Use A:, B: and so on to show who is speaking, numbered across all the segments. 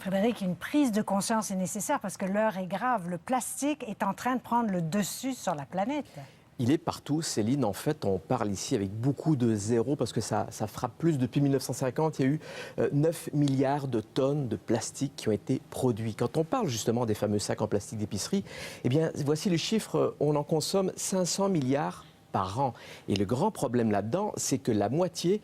A: Frédéric, une prise de conscience est nécessaire parce que l'heure est grave. Le plastique est en train de prendre le dessus sur la planète.
B: Il est partout, Céline. En fait, on parle ici avec beaucoup de zéros parce que ça frappe plus. Depuis 1950, il y a eu 9 milliards de tonnes de plastique qui ont été produits. Quand on parle justement des fameux sacs en plastique d'épicerie, eh bien, voici le chiffre. On en consomme 500 milliards par an. Et le grand problème là-dedans, c'est que la moitié,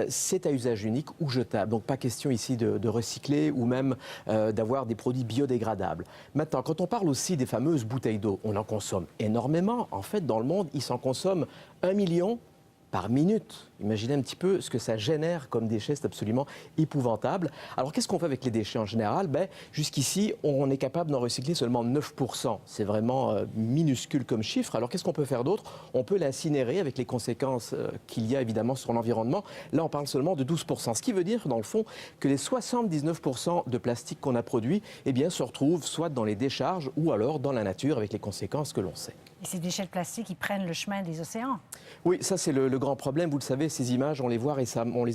B: c'est à usage unique ou jetable. Donc pas question ici de recycler ou même d'avoir des produits biodégradables. Maintenant, quand on parle aussi des fameuses bouteilles d'eau, on en consomme énormément. En fait, dans le monde, ils s'en consomment 1 million par minute. Imaginez un petit peu ce que ça génère comme déchets, c'est absolument épouvantable. Alors qu'est-ce qu'on fait avec les déchets en général? Jusqu'ici, on est capable d'en recycler seulement 9%. C'est vraiment minuscule comme chiffre. Alors qu'est-ce qu'on peut faire d'autre? On peut l'incinérer avec les conséquences qu'il y a évidemment sur l'environnement. Là, on parle seulement de 12%. Ce qui veut dire, dans le fond, que les 79% de plastique qu'on a produit se retrouvent soit dans les décharges ou alors dans la nature avec les conséquences que l'on sait.
A: Et ces déchets de plastique, ils prennent le chemin des océans.
B: Oui, ça c'est le grand problème. Vous le savez, ces images, on les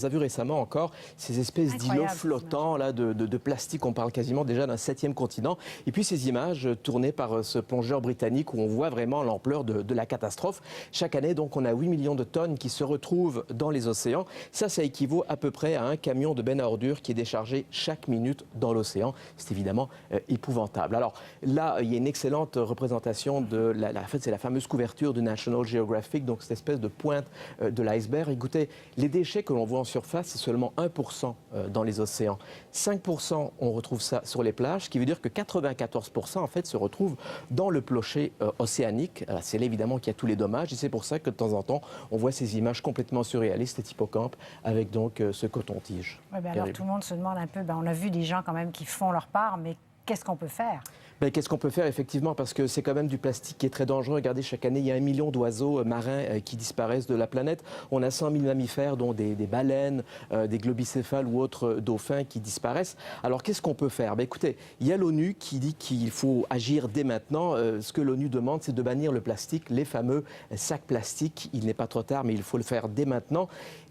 B: a vues récemment encore, ces espèces d'îlots flottants là, de plastique. On parle quasiment déjà d'un 7e continent. Et puis ces images tournées par ce plongeur britannique où on voit vraiment l'ampleur de la catastrophe. Chaque année, donc, on a 8 millions de tonnes qui se retrouvent dans les océans. Ça équivaut à peu près à un camion de benne à ordures qui est déchargé chaque minute dans l'océan. C'est évidemment épouvantable. Alors là, il y a une excellente représentation de en fait, c'est la fameuse couverture de National Geographic, donc cette espèce de pointe de l'iceberg. Écoutez, les déchets que l'on voit en surface, c'est seulement 1% dans les océans. 5%, on retrouve ça sur les plages, ce qui veut dire que 94% en fait se retrouvent dans le clocher océanique. C'est là évidemment qu'il y a tous les dommages et c'est pour ça que de temps en temps, on voit ces images complètement surréalistes et hippocampes avec donc ce coton-tige.
A: Ouais, alors tout le monde se demande un peu, on a vu des gens quand même qui font leur part, mais qu'est-ce qu'on peut faire?
B: Qu'est-ce qu'on peut faire effectivement? Parce que c'est quand même du plastique qui est très dangereux. Regardez, chaque année, il y a 1 million d'oiseaux marins qui disparaissent de la planète. On a 100 000 mammifères, dont des baleines, des globicéphales ou autres dauphins qui disparaissent. Alors, qu'est-ce qu'on peut faire? Écoutez, il y a l'ONU qui dit qu'il faut agir dès maintenant. Ce que l'ONU demande, c'est de bannir le plastique, les fameux sacs plastiques. Il n'est pas trop tard, mais il faut le faire dès maintenant.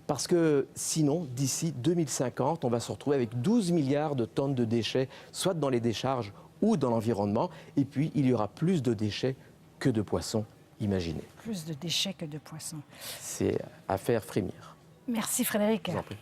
B: Parce que sinon, d'ici 2050, on va se retrouver avec 12 milliards de tonnes de déchets, soit dans les décharges ou dans l'environnement. Et puis, il y aura plus de déchets que de poissons, imaginez.
A: Plus de déchets que de poissons.
B: C'est à faire frémir.
A: Merci Frédéric.
B: Je vous en prie.